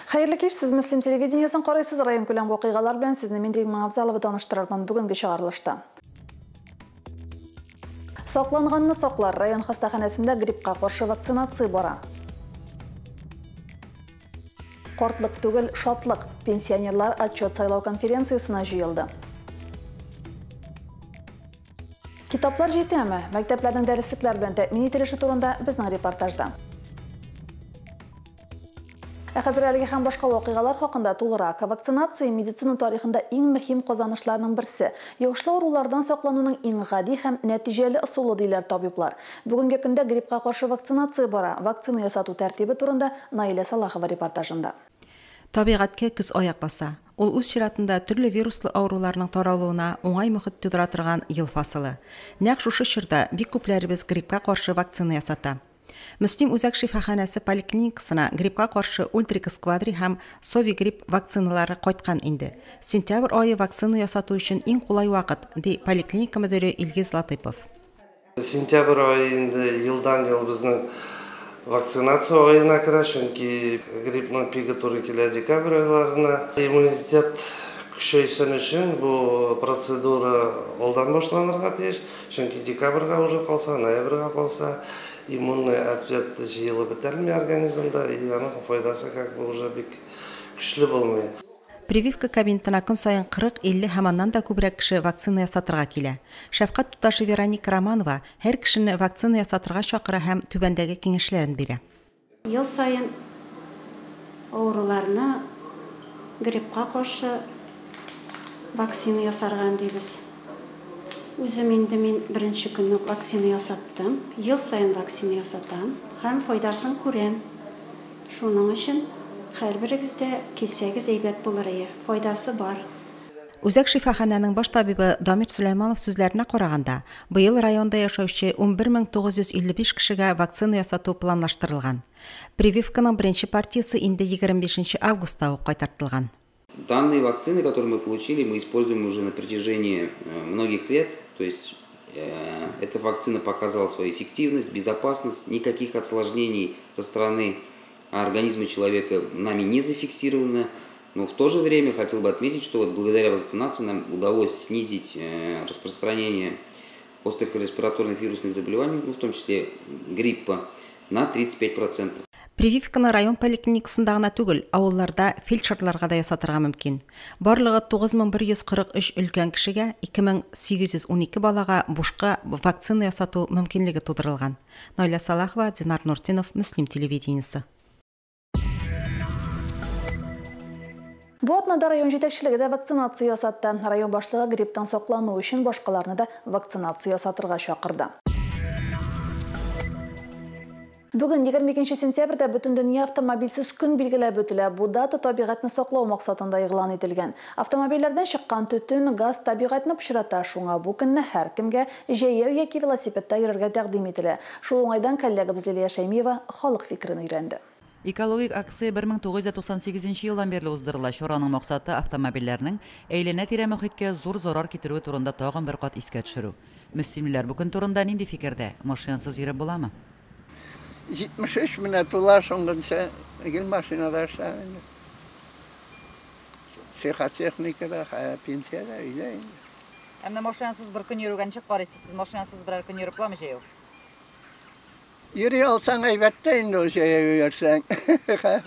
Hayırlı kеш, siz Müslim televiziyaсын qaraysiz. Rayон көлем оқиғалар белән сезне мин Римма Авзалова таныштырырмын бүгенге чыгарылышта. Сакланганны саклар. Район хастаханәсендә гриппка каршы вакцинация бара. Кортлык түгел, шатлык. Пенсионерлар отчет сайлау конференциясына җыелды. Китаплар җитәме? Мәктәпләрнең дәреслекләр белән тәэмин ителеше турында безнең репортажда. Хәзер әлеге һәм башка вакыйгалар хакында тулырак. Вакцинация медицина тарихында иң мөһим казанышларның берсе. Йогышлы авырулардан саклануның иң гади һәм нәтиҗәле ысулы диләр табиблар. Бүгенге көндә гриппка каршы вакцинация бара. Вакцина ясату тәртибе турында Наилә Салахова репортажында. Табигатькә күз аяк баса. Ул үз чиратында төрле вируслы авыруларның таралуына уңай мөхит тудыра торган ел фасылы. Нәкъ шушы чорда бик күпләребез гриппка каршы вакцина ясата. Мөслим үзәк шифаханәсе поликлиникасына гриппка каршы Ультрикс Квадри һәм Совигрипп вакциналары кайткан инде. Сентябрь айы вакцина ясату өчен иң кулай вакыт, ди поликлиника мөдире Илгиз Латыпов. Сентябрь айында елдан-ел безнең вакцинация айына керә, чөнки гриппның пиги туры килә декабрь айларына. Иммунитет көчәйсен өчен бу процедура алдан башланырга тиеш, чөнки декабрьгә уже калса, ноябрьгә калса иммунный ответ җыелып бетәрме организмда, и аның файдасы как бы уже бик көчле булмый. Прививка кабинетына көн сайын 40-50 һәм аннан да күбрәк кеше вакцина ясатырга килә. Шәфкать туташы Вероника Романова һәр кешене вакцина ясатырга чакыра һәм түбәндәге киңәшләрен бирә. Ел сайын авыруларны гриппка каршы вакцина ясарга дибез. Үзем инде мин беренче көнне вакцина ясаттым. Ел сайын вакцина ясатам һәм файдасын күрәм. Шуның өчен һәрберегездә кисәгез әйбәт булыр ие. Файдасы бар. Үзәк шифаханәнең баш табибы Дамир Сөләйманов сүзләренә караганда, быел районда яшәүче 11955 кешегә вакцина ясату планлаштырылган. Прививканың беренче партиясе инде 25 августта ук кайтартылган. Данные вакцины, которые мы получили, мы используем уже на протяжении многих лет. То есть эта вакцина показала свою эффективность, безопасность, никаких осложнений со стороны организма человека нами не зафиксировано. Но в то же время хотел бы отметить, что вот благодаря вакцинации нам удалось снизить распространение острых респираторных вирусных заболеваний, в том числе гриппа, на 35%. Прививканы район поликлиникасында гына түгел, авылларда фельдшерларга да ясатырга мөмкин. Барлыгы 9143 өлкән кешегә 2812 балага бушка вакцина ясату мөмкинлеге тудырылган. Наилә Салахова, Динар Нуртинов, Мөслим телевидениесе. Бу атнада район җитәкчелеге дә вакцинация ясатты. Район башлыгы грипптан саклану өчен башкаларны да вакцинация ясатырга чакырды. Бүген 22 сентябрьдә бөтен дөнья автомобильсез көн билгеләп үтелә. Бу дата табигатьне саклау максатында игълан ителгән. Автомобильләрдән чыккан төтен, газ табигатьне пычрата. Шуңа бу көнне һәркемгә җәяү яки велосипедта йөрергә тәкъдим ителә. Шул уңайдан коллегабыз Лилия Шәймиева халык фикерен өйрәнде. Экологик акция 1998 елдан бирле уздырыла. Чараның максаты автомобильләрнең әйләнә-тирә мөхиткә зур зарар китерүе турында тагын бер кат искә төшерү. Мөслимләр бу көн турында нинди фикердә? Машинасыз йөреп буламы? 73 минут улашыңғынша егіл машинада аштағын. Техникада, пенсияда үйде. Әмді машинасыз бір күн йөргән чык барысыз, сіз машинасыз бір күн йөріп буламы жеу? Йөри алсаң әйбәттә инде о жеу йөрсәң.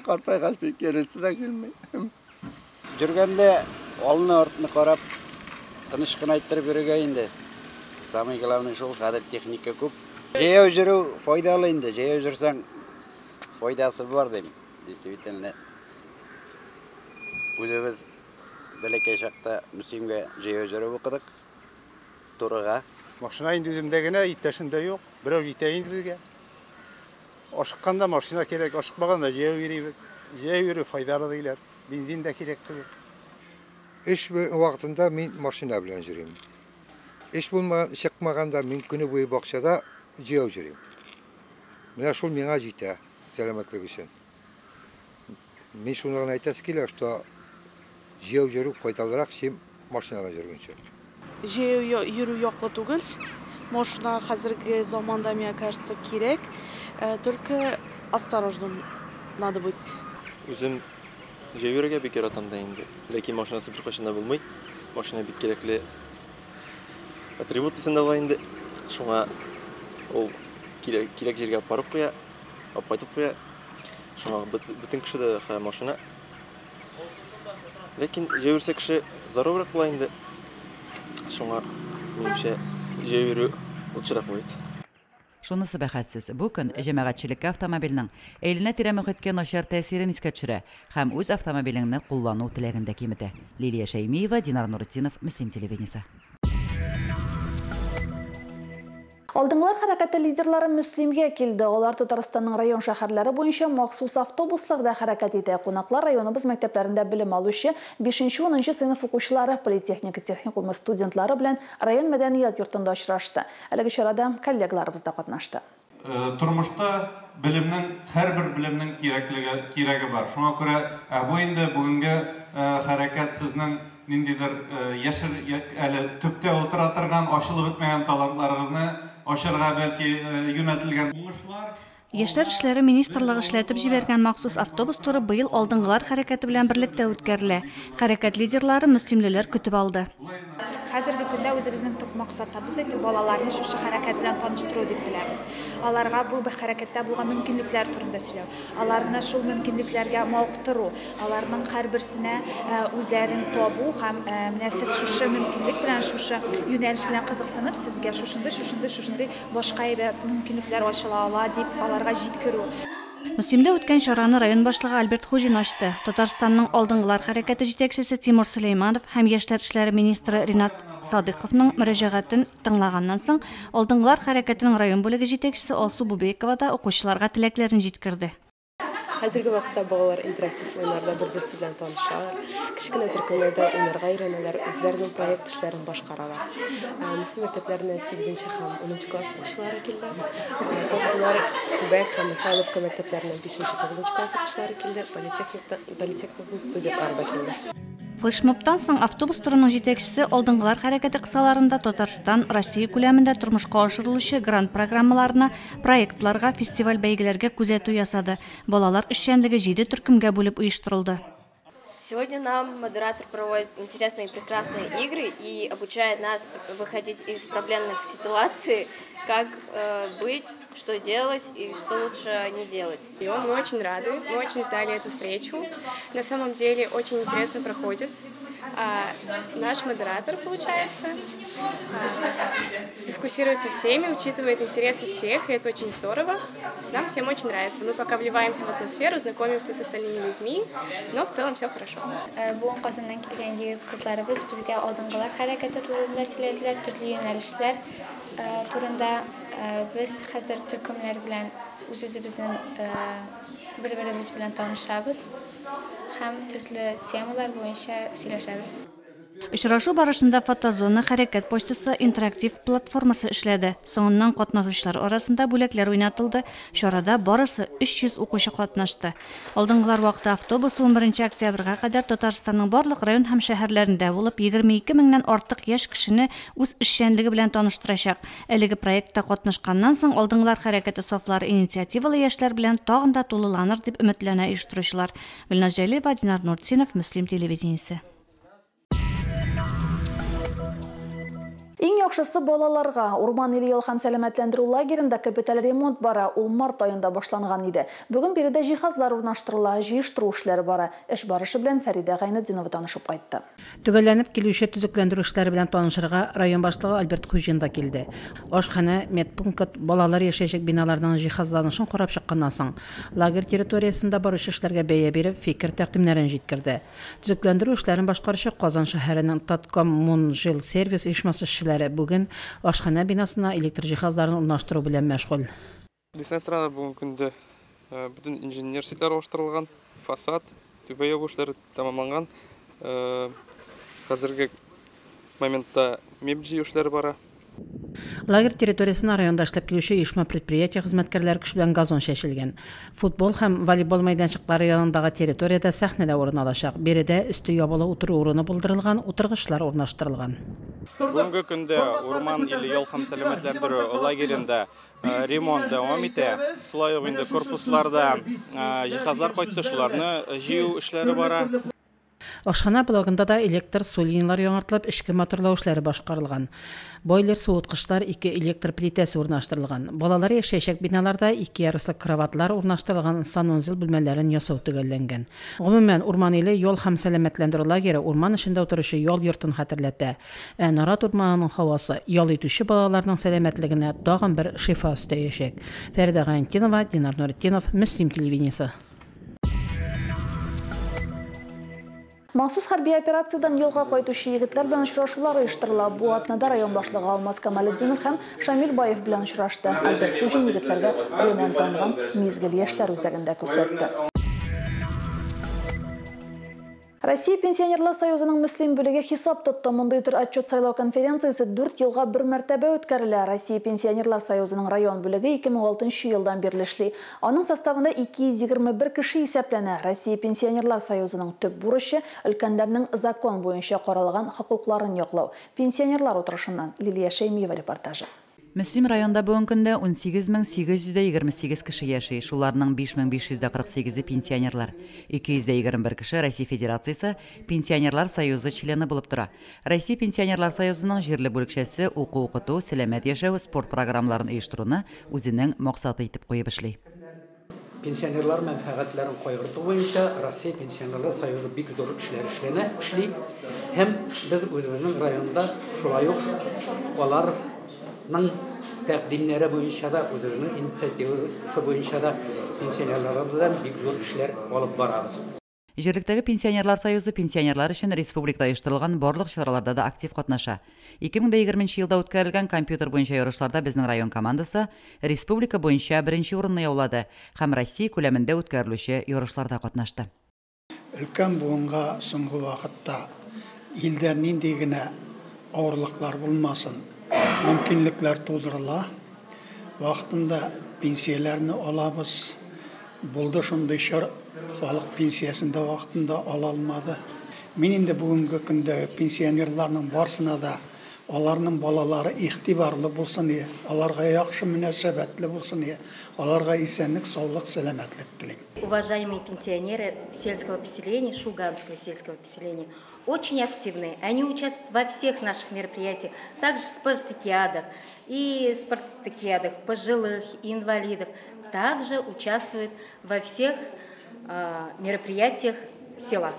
Қартайғас бик кересі дә келмей. Жүргәндә алны артны қарап, тыныш кына айттырып йөрергә инде. Самый главный шул, хәзер техника күп. Жаяу жүру файдалы инде, жаяу жүрсәң файдасы бар дейм. Действительно. Үзебез бәләкәй чакта Мөслимгә жаяу жүрү укыдык. Турыга. Машина инде үземдә генә, иптәшемдә юк. Берәү җитә инде безгә. Ашыкканда машина кирәк, ашыкмаганда жаяу йөрибез. Жаяу йөрү файдалы диләр. Бензин дә кирәк түгел. Эш вакытында мин машина белән йөрим. Эш булмаган, чыкмаганда мин көне буе бакчада жаяу жүрем. Менә шул миңа җитә, сәламәтлек өчен. Мин шуны әйтәс килә, что жаяу йөрү файдалырак, чем машинада йөргәнчә. Жаяу йөрү яклы түгел. Машина хәзерге заманда, мне кажется, кирәк. Только осторожно надо быть. Үзем жеуірге бекер атамда енді. Лекен машинасы бір қашында болмай, машина бек кереклі атрибут есінде бар енді. Шоңа ол керек жерге апарып қоя, апайтып қоя. Шоңа бүтін кіші де машина. Лекен жеуірсе кіші зарубырақ бұла енді. Шоңа менімше жеуірі ұтшырақ болады. Шунысы бәхәтсіз, бу көн җәмәгатьчелеккә автомобильнең әйләнә тирә мөхиткә начар тәэсирен искә төшерә һәм үз автомобилеңне куллану теләгендә киметә. Лилия Шәймиева, Динар Нуртдинов, Мөслим телевидениесе. Алдыңғылар хәрәкәте лидерлары Мөслимгә килде. Алар Татарстанның район шәһәрләре буенча махсус автобусларда хәрәкәт итә. Кунаклар районыбыз мәктәпләрендә белем алучы 5-10 сыйныф укучылары, политехника техникумы студентлары белән район мәдәният йортында очрашты. Әлеге чарада коллегаларыбыз да катнашты. Тормышта белемнең һәрбер белемнең кирәге бар. Шуңа күрә бу инде бүгенге хәрәкәт сезнең ниндидер яшер әле төптә утыра торган ачылып бетмәгән талантларыгызны ашырга бәлки юнәтелгән уңышлар. Яшьләр эшләре министрлыгы эшләтеп җибәргән махсус автобус туры быел алдыңгылар хәрәкәте белән берлектә үткәрелә. Хәрәкәт лидерлары мөслимлеләр көтеп алды. Хәзерге көндә үзебезнең төп максатыбыз инде балаларны шушы хәрәкәт белән таныштыру дип беләбез. Аларга бу хәрәкәттә булган мөмкинлекләр турында сөйләү, аларны шул мөмкинлекләргә мавыктыру, аларның һәрберсенә үзләрен табу һәм менә сез шушы мөмкинлек белән шушы юнәлеш белән кызыксынып, сезгә шушындай башка мөмкинлекләр ачыла ала дип аларга җиткерү. Мөслимдә үткән чараны район башлыгы Альберт Хуҗин ачты. Татарстанның алдыңгылар хәрәкәте җитәкчесе Тимур Сөләйманов һәм яшьләр эшләре министры Ринат Садыйковның мөрәҗәгатен тыңлаганнан соң, алдыңгылар хәрәкәтенең район бүлеге җитәкчесе Алсу Бубекова да укучыларга теләкләрен җиткерде. Хәзерге вакытта балалар интерактив уеннарда бер-берсе белән танышалар. Кичкенә төркемнәрдә уйнарга өйрәнәләр, үзләренең проект эшләрен башкаралар. Мөслим мәктәпләреннән 8 һәм 10 класс укучылары килде. Токулар Күбәк һәм Михайловка мәктәпләреннән 5-9 класс укучылары килде. Политехник студентлары да килде. Флешмобтан соң автобус турының җитәкчесе алдыңгылар хәрәкәте кысаларында Татарстан, Россия күләмендә тормышка ашырылучы грант программаларына, проектларга, фестиваль бәйгеләргә күзәтү ясады. Балалар эшчәнлеге 7 төркемгә бүлеп оештырылды. Сегодня нам модератор проводит интересные и прекрасные игры и обучает нас выходить из проблемных ситуаций, как быть, что делать и что лучше не делать. И мы очень рады, мы очень ждали эту встречу. На самом деле очень интересно проходит. Наш модератор, получается, дискуссирует со всеми, учитывает интересы всех, и это очень здорово. Нам всем очень нравится. Мы пока вливаемся в атмосферу, знакомимся с остальными людьми, но в целом все хорошо. Bu Qozondan kelgan yigit qizlarimiz bizga oldingilar harakati turida so'zlaydilar, turli yo'nalishlar turida biz hozir turkumlar bilan o'zimizni bir-birimiz bilan tanishamiz ham turli temalar bo'yicha сөйләшәбез. Очрашу барышында фотозона, хәрәкәт почтасы, интерактив платформасы эшләде. Соңыннан катнашучылар арасында бүләкләр уйнатылды. Чарада барысы 300 укучы катнашты. Алдыңгылар вакытта автобус 11 октябрьгә кадәр Татарстанның барлык район һәм шәһәрләрендә булып 22 меңнән артык яшь кешене үз эшчәнлеге белән таныштырачак. Әлеге проектта катнашканнан соң алдыңгылар хәрәкәте сафлары инициативалы яшьләр белән тагын да тулыланыр дип өметләнә оештыручылар. Гөлназ Җәлиева, Динар Нуртдинов, Мөслим телевидениесе. Иң яхшысы балаларга Урман Ил һәм сәламәтләндерү лагерында капиталь ремонт бара. Ул март айында башланган иде. Бүген биредә җиһазлар урнаштырыла, җыештыру эшләре бара. Эш барышы белән Фәридә Гайнетдинова танышып кайтты. Төгәлләнеп килүче төзекләндерү эшләре белән танышырга район башлыгы Альберт Хуҗин да килде. Ашхана, медпункт, балалар яшәячәк биналарның җиһазланышын карап чыкканнан соң, лагерь территориясендә баручы эшләргә бәя биреп, фикер тәкъдимнәрен җиткерде. Төзекләндерү эшләрен башкаручы Казан шәһәренең Таткоммунжил сервис оешмасы бүген ашхана бинасына электр җиһазларын урнаштыру белән мәшгуль. Бизнестрада бүген көндә бүтән инженер сетләр алыштырылган, фасад, түбә ябышлары тәмамланган. Хәзерге моментта мебель җыешлары бара. Лагерь территориясында районда эшләп килүче оешма предприятие хезмәткәрләре көч белән газон шәшелгән. Футбол һәм волейбол майданчыклары янындагы территорияда сәхнәдә урын алачак. Биредә өсте ябылы утыру урыны булдырылган, утыргычлар урнаштырылган. Бүгінгі күнде Урман или Yol һәм сәламәтләндерү лагерендә ремонт дәвам итә. Шулай ук инде корпусларда җиһазлар кайтты, шуларны җыю эшләре бара. Ашхана блогында да электр су линиялары яңартылып, эшкә моторлау эшләре башкарылган. Бойлер суыткычлар 2 электр плитәсе урнаштырылган. Балалар яшәячәк биналарда 2 яруслы кроватлар урнаштырылган, санузел бүлмәләрен ясау төгәлләнгән. Гомумән, Урман иле Yol һәм сәламәтләндерү лагере урман эшендә утыручы ял йортын хәтерләтә. Нарат урманының һавасы ял итүче балаларның сәламәтлегенә тагын бер шифа өстәячәк. Фәридә Гаентинова, Динар Нуретдинов, Мөслим телевидениесе. Махсус хәрби операциядан юлга кайтучы егетләр белән очрашулар оештырыла. Бу атнада район башлыгы Алмаз Камалетдинов һәм Шамил Баев белән очрашты. Альберт Хуҗин егетләргә ремонтланган мизгел яшьләр үзәгендә күрсәтте. Россия Пенсионерлар союзының Мөслим бүлеге хисап тотты. Мондай төр отчет сайлау конференциясе 4 елга бер мәртәбә үткәрелә. Россия Пенсионерлар союзының район бүлеге 2006 елдан бирле эшли. Аның составында 221 кеше исәпләнә. Россия Пенсионерлар союзының төп бурычы өлкәннәрнең закон буенча каралган хокукларын яклау. Пенсионерлар утырышыннан Лилия Шәймиева репортажы. Мөслим районда бүгін күндә 18828 кеше яши, шуларның 5548 пенсионерлар. 221 кеше Россия Федерациясы Пенсионерлар союзы члены булып тора. Россия Пенсионерлар союзының җирле бүлекчәсе уку-укыту, сәламәт яшәү, спорт программаларын оештыруны үзенең максаты итеп куеп эшли. Пенсионерлар мәнфәгатьләрен кайгырту буенча Россия Пенсионерлар союзы бик зур эшләр эшли. Һәм без үзебезнең районда шулай ук тәкъдимнәре буенча да, үзенең инициативасы буенча да пенсионерлар белән бик зур эшләр алып барабыз. Җирлектәге Пенсионерлар союзы пенсионерлар өчен республикада оештырылган барлык чараларда да актив катнаша. 2020 елда үткәрелгән компьютер буенча ярышларда безнең район командасы республика буенча беренче урынны яулады һәм Россия күләмендә үткәрелүче ярышларда катнашты. Өлкән буынга соңгы вакытта илдә нинди генә авырлыклар булмасын, мөмкинлекләр тудырыла. Вакытында пенсияләрне алабыз. Булды шундый чор, халык пенсиясын да вакытында ала алмады. Мин инде бүгенге көндә пенсионерларның барсына да аларның балалары игътибарлы булсын, аларга яхшы мөнәсәбәтле булсын, аларга исәнлек, саулык, сәламәтлек телим. Уважаемые пенсионеры сельского поселения, Шуганского сельского поселения, очень активны. Они участвуют во всех наших мероприятиях, также в спартакиадах пожилых и инвалидов. Также участвуют во всех мероприятиях села.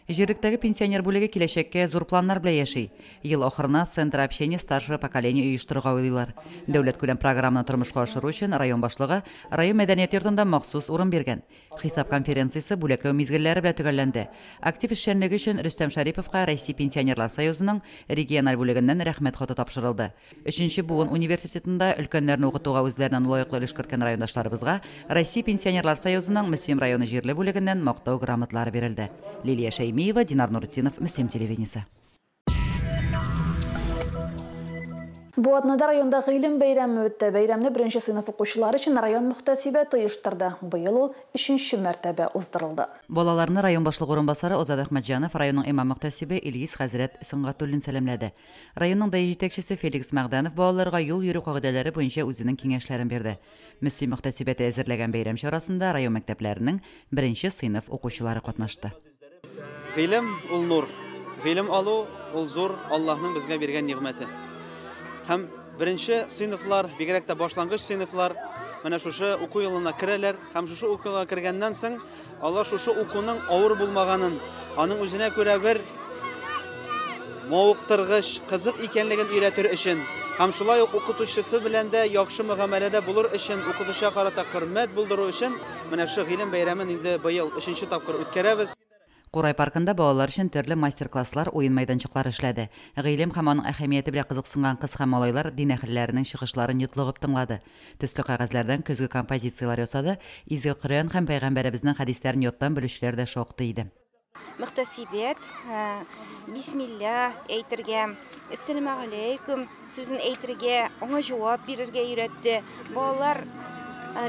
Җирлектәге пенсионер бүлеге киләчәккә зур планнар белән яши. Ел ахырына Центр общения старшего поколения оештырырга уйлыйлар. Дәүләт күләм программаны тормышка ашыру өчен район башлыгы район мәдәният йортында махсус урын биргән. Хисап конференциясе бүләкләү мизгелләре белән төгәлләнде. Актив эшчәнлеге өчен Рөстәм Шариповка Россия Пенсионерлар союзының региональ бүлегеннән рәхмәт хаты тапшырылды. 3нче буын университетында өлкәннәрне укытуга үзләреннән лаеклы өлеш керткән райондашларыбызга Россия Пенсионерлар союзының Мөслим районы җирле бүлегеннән мактау грамоталары бирелде. Лилия Шәймиева, Динар Нуретдинов, Мөслим телевидениесе. Бу атнада районда гыйлем бәйрәме үтте. Бәйрәмне беренче сыйныф укучылары өчен район мөхтәсибәте оештырды. Быел ул 3нче мәртәбә уздырылды. Балаларны район башлыгы орынбасары Озат Әхмәтҗанов, районның имам мөхтәсибе Илгиз хәзрәт Соңгатуллин сәламләде. Районның даи җитәкчесе Феликс Мәгданов балаларга юл йөрү кагыйдәләре буенча үзенең киңәшләрен бирде. Мөслим мөхтәсибәте әзерләгән бәйрәм чарасында район мәктәпләренең беренче сыйныф укучылары катнашты. Гыйлем ул нур. Гыйлем алу ул зур Аллаһның безгә биргән нигъмәте. Һәм беренче сыйныфлар, бигрәк тә башлангыч сыйныфлар менә шушы уку елына керәләр, һәм шушы уку елына кергәннән соң алар шушы укуның авыр булмаганын, аның үзенә күрә бер мавыктыргыч, кызык икәнлеген өйрәтер өчен, һәм шулай ук укытучысы белән дә яхшы мөгамәләдә булыр өчен, укытучыга карата хөрмәт булдыру өчен менә шу гыйлем бәйрәмен инде быел 3нче тапкыр үткәрәбез. Курай паркында балалар өчен төрле мастер-класслар, уен майданчыклары эшләде. Гыйлем һәм аның әһәмияте белән кызыксынган кыз һәм малайлар дин әһелләренең чыгышларын йотлыгып тыңлады. Төсле кәгазьләрдән көзге композициялар ясады, изге Коръән һәм Пәйгамбәребезнең хәдисләрен яттан белүчеләр дә шактый иде. Мөхтәсибәт, бисмилла әйтергә, ассаламу алейкум сүзен әйтергә, аңа җавап бирергә өйрәтте. Балалар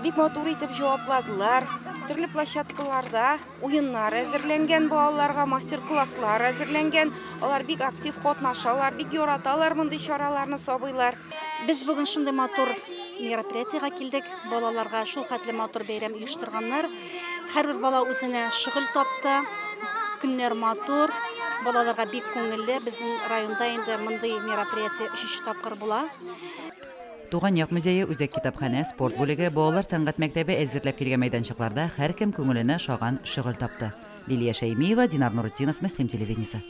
бик матур итеп җавапладылар. Төрле площадкаларда уеннар әзерләнгән, балаларга мастер-класслар әзерләнгән. Алар бик актив катнашалар, бик яраталар мондый чараларны сабыйлар. Без бүген шундый матур мероприятиегә килдек. Балаларга шул хәтле матур бәйрәм оештырганнар. Һәрбер бала үзенә шөгыль тапты. Көннәр матур. Балаларга бик күңелле. Безнең районда инде мондый мероприятие 3нче тапкыр була. Туган як музее, үзәк китапханә, спорт бүлеге, балалар сәнгать мәктәбе әзерләп килгән мәйданчыкларда һәркем күңеленә шаган шөгыль тапты. Лилия Шәймиева, Динар Нурутдинов, Мөслим телевидениесе.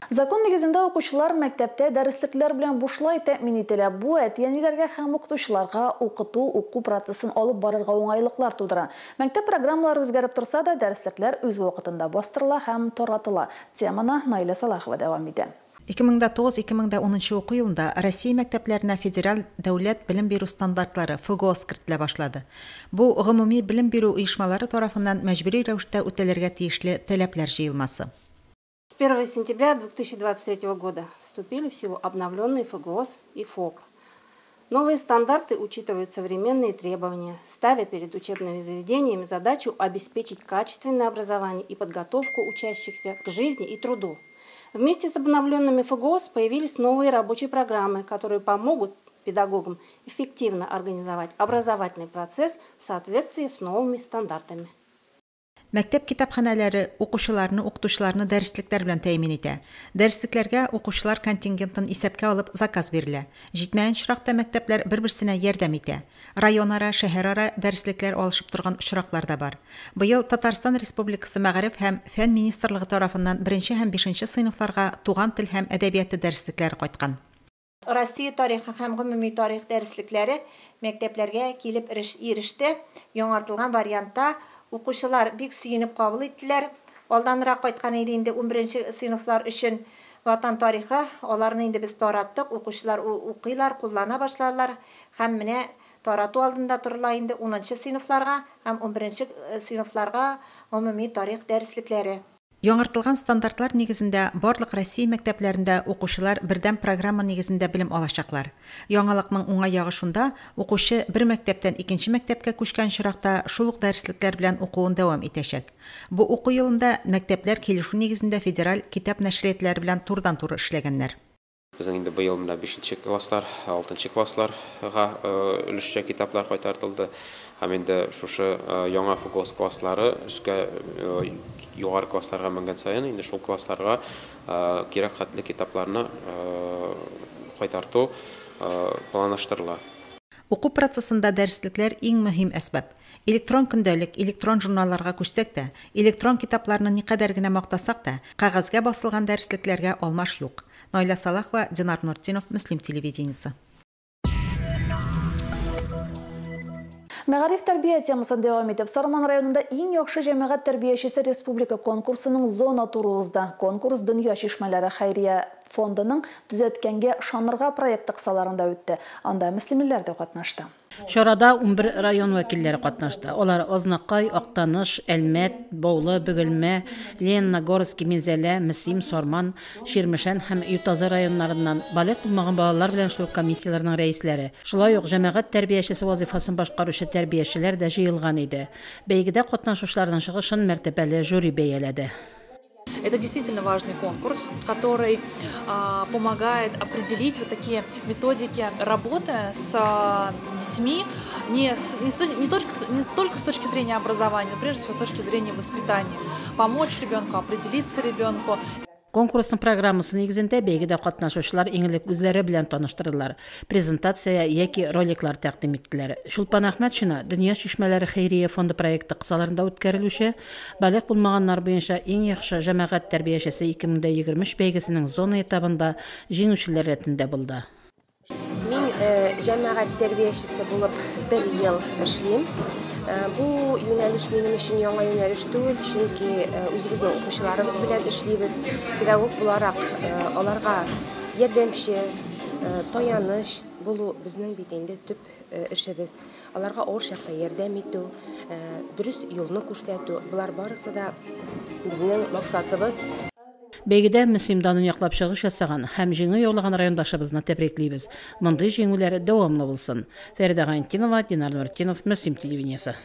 Закон нигезендә укучылар мәктәптә дәреслекләр белән бушлай тәэмин ителә. Бу әтиәниләргә һәм укытучыларга уку процессын алып барырга уңайлыклар тудыра. Мәктәп программалары үзгәреп торса да, дәреслекләр үз вакытында бастырыла һәм таратыла. Теманы Найла Салахова дәвам итә. 2009-2010 уку елында Россия мәктәпләренә федераль дәүләт белем бирү стандартлары ФГОС кертелә башлады. Бу гомуми белем бирү оешмалары тарафыннан мәҗбүри рәвештә үтәлергә тиешле таләпләр җыелмасы. С 1 сентября 2023 года вступили в силу обновленные ФГОС и ФОП. Новые стандарты учитывают современные требования, ставя перед учебными заведениями задачу обеспечить качественное образование и подготовку учащихся к жизни и труду. Вместе с обновленными ФГОС появились новые рабочие программы, которые помогут педагогам эффективно организовать образовательный процесс в соответствии с новыми стандартами. Мәктәп китапханәләре укучыларны дәреслектәр белән тәэмин итә. Дәреслекләргә укучылар контингентын исәпкә алып заказ бирелә. Җитмәгән очракта мәктәпләр бер-берсенә ярдәм итә. Районара, шәһәрара дәреслекләр алышып торган очраклар да бар. Быел Татарстан Республикасы Мәгариф һәм фән министрлыгы тарафыннан 1 һәм 5 сыйныфларга туган тел һәм әдәбияты дәреслекләре кайткан. Россия тарихы һәм гомуми тарих дәреслекләре мәктәпләргә килеп иреште. Яңартылган вариантта укучылар бик сөенеп кабул иттеләр. Алданрак кайткан иде инде 11 сыйныфлар өчен ватан тарихы. Аларны инде без тараттык. Укучылар укыйлар, куллана башладылар. Һәм менә тарату алдында торыла инде 10 сыйныфларга һәм 11 сыйныфларга гомуми тарих дәреслекләре. Яңартылган стандартлар нигезендә барлык Россия мәктәпләрендә укучылар бердәм программа нигезендә белем алачаклар. Яңалыкның уңай ягы шунда, укучы бер мәктәптән икенче мәктәпкә күчкән чиракта шул ук дәреслекләр белән укуын дәвам итәчәк. Бу уку елында мәктәпләр килешү нигезендә федераль китап нәшриятләре белән турыдан-туры эшләгәннәр. Безнең инде быел менә 5 класслар, 6 классларга өлешчә китаплар кайтартылды. Һәм инде шушы яңа ФГОС класслары үскә югары классларга менгән саен инде шул классларга кирәк хәтле китапларны кайтарту планлаштырыла. Уку процессында дәреслекләр иң мөһим әсбәп. Электрон көндәлек, электрон журналларга күчсәк тә, электрон китапларны никадәр генә мактасак та, кагазга басылган дәреслекләргә алмаш юк. Найла Салахова, Динар Нурутдинов, Мөслим телевидениесе. Мәгариф тәрбия темасын дәвам итеп, Сарман районында иң яхшы җәмәгать тәрбиячесе республика конкурсының зона туры узды. Конкурс Дөнья чишмәләре хәйрия фондының төзәткәнгә шанырга проекты кысаларында үтте. Анда мөслимләр дә катнашты. Чарада 11 район вәкилләре катнашты. Алар Азнакай, Актаныш, Әлмәт, Баулы, Бөгелмә, Лениногорск, Минзәлә, Мөслим, Сарман, Ширмешән һәм Ютазы районнарыннан балет булмаган балалар белән эшләү комиссияләренең рәисләре. Шулай ук җәмәгать тәрбиячесе вазифасын башкаручы тәрбиячеләр дә җыелган иде. Бәйгедә катнашучыларның чыгышын мәртәбәле жюри бәяләде. Это действительно важный конкурс, который помогает определить вот такие методики работы с детьми не только с точки зрения образования, но прежде всего с точки зрения воспитания. Помочь ребенку, определиться ребенку. Конкурсның программасы нигезендә бәйгедә катнашучылар иңелек үзләре белән таныштырдылар. Презентация яки роликлар тәкъдим иттеләр. Шулпан Әхмәтшина Дөнья чишмәләре хәйрия фонды проекты кысаларында үткәрелүче балек булмаганнар буенча иң яхшы җәмәгать тәрбиячесе 2023 бәйгесенең зона этабында җиңүчеләр рәтендә булды. Мин җәмәгать тәрбиячесе булып 1 ел эшлим. Бу юнәлеш минем өчен яңа юнәлеш түгел, чөнки үзебезнең укучыларыбыз белән эшлибез. Педагог буларак аларга ярдәмче, таяныч булу безнең бит инде төп эшебез. Аларга ор чакта ярдәм итү, дөрес юлны күрсәтү, булар барысы да безнең максатыбыз. Бәйгедә Мөслим данын яклап чыгыш ясаган һәм җиңү яулаган райондашыбызны тәбриклибез. Мондый җиңүләр дәвамлы булсын. Фәридә Гантинова, Динар Нуртдинов, Мөслим телевидениесе.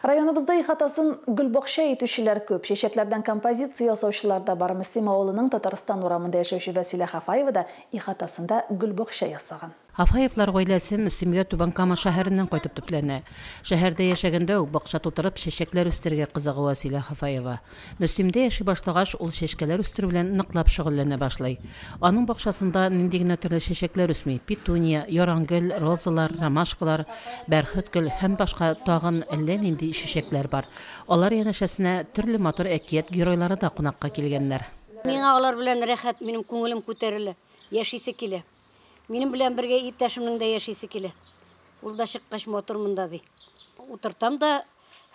Районыбызда ихатасын гүлбакча итүчеләр көп. Шешекләрдән композиция ясаучылар да бар. Мөслим авылының Татарстан урамында яшәүче Вәсилә Хафаева да ихатасында гүлбакча ясаган. Хафаевлар гаиләсе Мөслимгә Түбән Кама шәһәреннән кайтып төпләнә. Шәһәрдә яшәгәндә үк бакча тутырып чәчәкләр үстергә кызыгы Вәсилә Хафаева. Мөслимдә яши башлагач, ул чәчкәләр үстерү белән ныклап шөгыльләнә башлый. Аның бакчасында нинди генә төрле чәчәкләр үсми: петуния, ярангөл, розалар, ромашкалар, бәрхет-гөл һәм башка тагын әллә нинди чәчәкләр бар. Алар янәшәсенә төрле матур әкият геройлары да кунакка килгәннәр. Миңа алар белән рәхәт, минем күңелем күтәрелә, яшисе килә. Минем белән бергә иптәшемнең дә яшисе килә. Ул да чыккач мотор монда ди. Утыртам да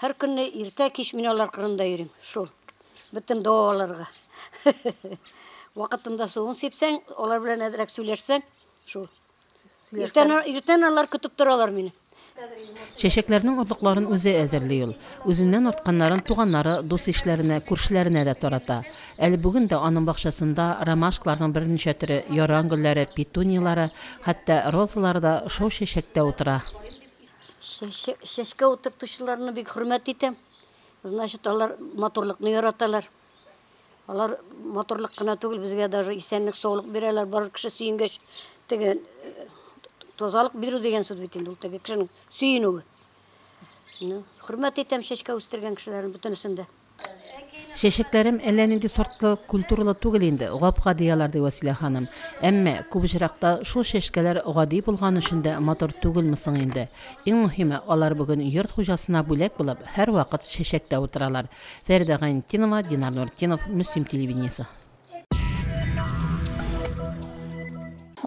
һәр көнне иртә кич мин алар кырында йөрим. Шул. Бөтен дуаларга. Вакытында суын сепсәң, алар белән әзрәк сөйләшсәң, шул. Иртән алар көтеп торалар мине. Чәчәкләрнең орлыкларын үзе әзерлый ул. Үзеннән артканнарын туганнары, дус ишләренә, күршеләренә дә тарата. Әле бүген дә аның бакчасында ромашкаларның берничә төре, ярангөлләре, петуниялары, хәтта розалары да шул чәчәктә утыра. Чәчкә утыртучыларны бик хөрмәт итәм. Значит, алар моторлыкны яраталар. Алар моторлык кына түгел, безгә даже исәнлек, саулык бирәләр. Бар кеше сөенгәч, теге тозалык бирү дигән сүз бит инде, ул теге кешенең сөенүе. Хөрмәт итәм чәчкә үстергән кешеләрне бөтенесендә. Чәчәкләрем әллә нинди сортлы, культуралы түгел инде, гап-гадиялар ди Вәсилә ханым. Әмма күп җиракта шул чәчкәләр гади булган өчен дә мотор түгелме соң инде. Иң мөһиме, алар бүген йорт хуҗасына бүләк булып, һәр вакыт чәчәктә утыралар. Фәридә Гантинова, Динар Нуртдинов, Мөслим телевидениесе.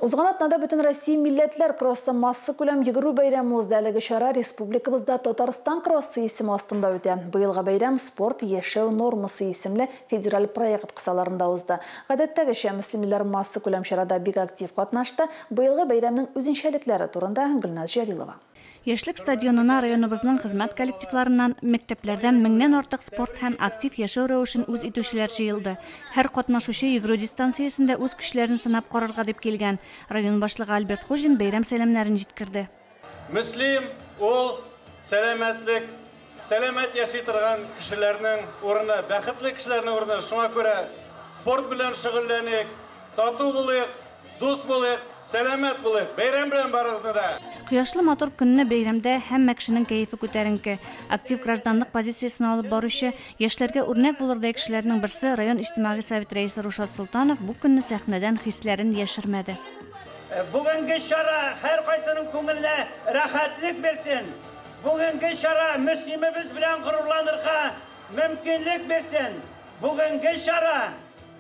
Узган атнада бөтен Россия милләтләр кроссы масса күләм йөгерү бәйрәме узды. Әлеге чара республикабызда Татарстан кроссы исеме астында үтә. Быелгы бәйрәм спорт яшәү нормасы исемле федераль проект кысаларында узды. Гадәттәгечә мөслимләр масса күләм чарада бик актив катнашты. Быелгы бәйрәмнең үзенчәлекләре турында Гөлназ Җәлилова. Яшлык стадионына районыбызның хезмәт коллективларыннан, мәктәпләрдән меңнән артык спорт һәм актив яшәү рәвешен үз итүчеләр җыелды. Һәр катнашучы йөгерү дистанциясендә үз көчләрен сынап карарга дип килгән. Район башлыгы Альберт Хуҗин бәйрәм сәламнәрен җиткерде. Мөслим ул сәламәтлек, сәламәт яши торган кешеләрнең урыны, бәхетле кешеләрнең урыны. Шуңа күрә спорт белән шөгыльләник, тату булыйк, дус булыйк, сәламәт булыйк. Бәйрәм белән барыгызны да. Кояшлы мотор көнне бәйрәмдә һәммә кешенең кәефе күтәренке. Актив гражданлык позициясен алып баручы, яшьләргә үрнәк булырдай кешеләрнең берсе район иҗтимагый совет рәисе Рушад Султанов бу көнне сәхнәдән хисләрен яшермәде. Бүгенге чара һәр кайсының күңеленә рәхәтлек бирсен. Бүгенге чара мөслимебез белән горурланырга мөмкинлек бирсен. Бүгенге чара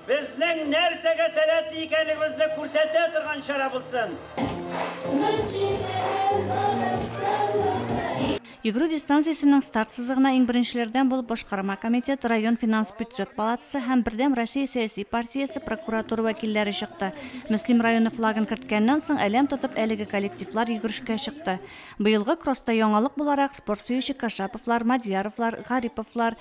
безнең нәрсәгә сәләтле икәнлегебезне күрсәтә торган чара булсын. Йөгерү дистанциясенең старт сызыгына иң беренчеләрдән булып башкарма комитет, район финанс бюджет палатасы һәм Бердәм Россия сәяси партиясе прокуратура вәкилләре чыкты. Мөслим районы флагын керткәннән соң әлем тотып әлеге коллективлар йөгерешкә чыкты. Быелгы кросста яңалык буларак спорт сөюче Кашаповлар, Мадияровлар, Гариповлар,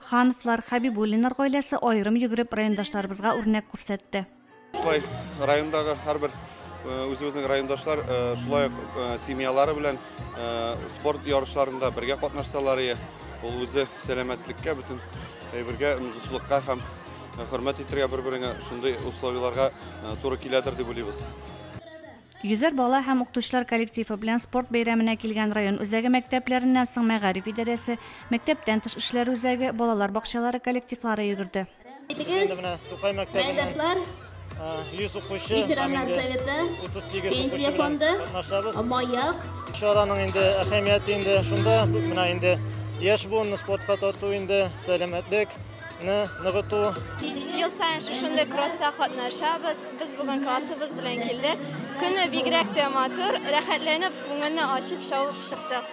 Хановлар, Хабибуллиннар гаиләсе аерым йөгереп райондашларыбызга үрнәк күрсәтте. Шулай райондагы һәрбер үзебезнең райондашлар шулай семьялары белән спорт ярышларында бергә катнашсалар, ул үзе сәламәтлеккә, бөтен бергә дуслыкка һәм хөрмәт итәргә бер-береңә шундый условияларга туры киләдер дип уйлыйбыз. Йөзәр бала һәм укытучылар коллективы белән спорт бәйрәменә килгән район үзәге мәктәпләреннән соң мәгариф идарәсе, мәктәптән тыш эшләр үзәге, балалар бакчалары коллективлары йөгерде. Мәйдашлар, 100 укучы, ветераннар советы, пенсия фонды, маяк. Шараның инде әһәмияте инде шунда, менә инде яшь буын спортка тарту инде сәламәтлек ныгыту. Ел сайын шушындай кросста катнашабыз. Без бүген классыбыз белән килдек. Көне бигрәк тә матур, рәхәтләнеп, күңелне ачып шавып чыктык.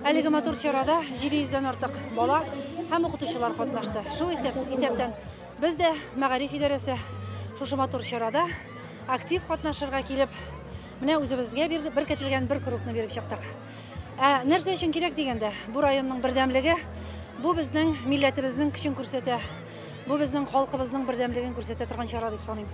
Әлеге матур чарада 700-дән артык бала һәм укытучылар катнашты. Шул исәптән без дә мәгариф идарәсе шушы матур чарада актив катнашырга килеп, менә үзебезгә беркетелгән бер курокны биреп чыктык. Нәрсә өчен кирәк дигәндә, бу районның бердәмлеге, Бу безнең милләтебезнең көчен күрсәтә. Бу безнең халкыбызның бердәмлеген күрсәтә торган чара дип саныйм.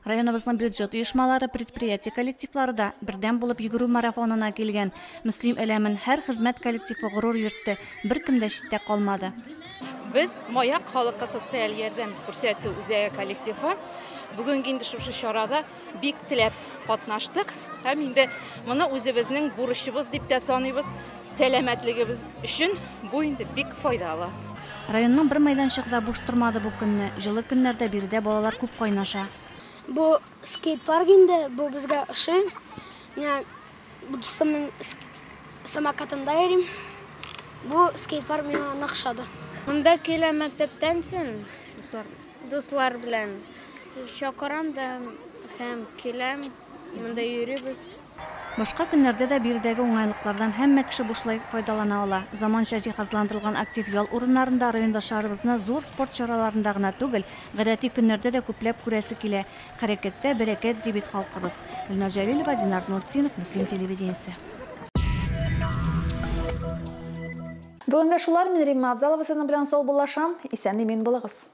Районыбызның бюджет оешмалары, предприятие коллективлары да бердәм булып йөгерү марафонына килгән. Мөслим әләмен һәр хезмәт коллективы горур йөртте. Беркем дә читтә калмады. Biz Moyak халыкка социаль ярдәм күрсәтү үзәге коллективы бүгенге инде шушы чарада бик теләп катнаштык. Һәм инде моны үзебезнең бурычыбыз дип тә саныйбыз. Сәламәтлегебез өчен бу инде бик файдалы. Районның бер мәйданчыгында буш тормады бу көнне. Җылы көннәрдә биредә балалар күп кайнаша. Бу скейт-парк инде, бу безгә ошый. Менә дустымның самокатында йөрим. Бу скейт-парк миңа нахшады. Монда килә мәктәптән соң дуслар белән чакырам да һәм киләм, монда йөрибез. Башка көннәрдә дә биредәге уңайлыклардан һәммә кеше бушлай файдалана ала. Заманча җиһазландырылган актив ял урыннарында райондашларыбызны зур спорт чараларында гына түгел, гадәти көннәрдә дә күпләп күрәсе килә. Хәрәкәттә бәрәкәт дип бит халкыбыз. Илнар Җәлилова, Динар Нуртдинов, Мөслим телевидениесе. Бүгенге шулар, мен Римма Абзалова сезнең белән сау булашам. Исән-имин булыгыз.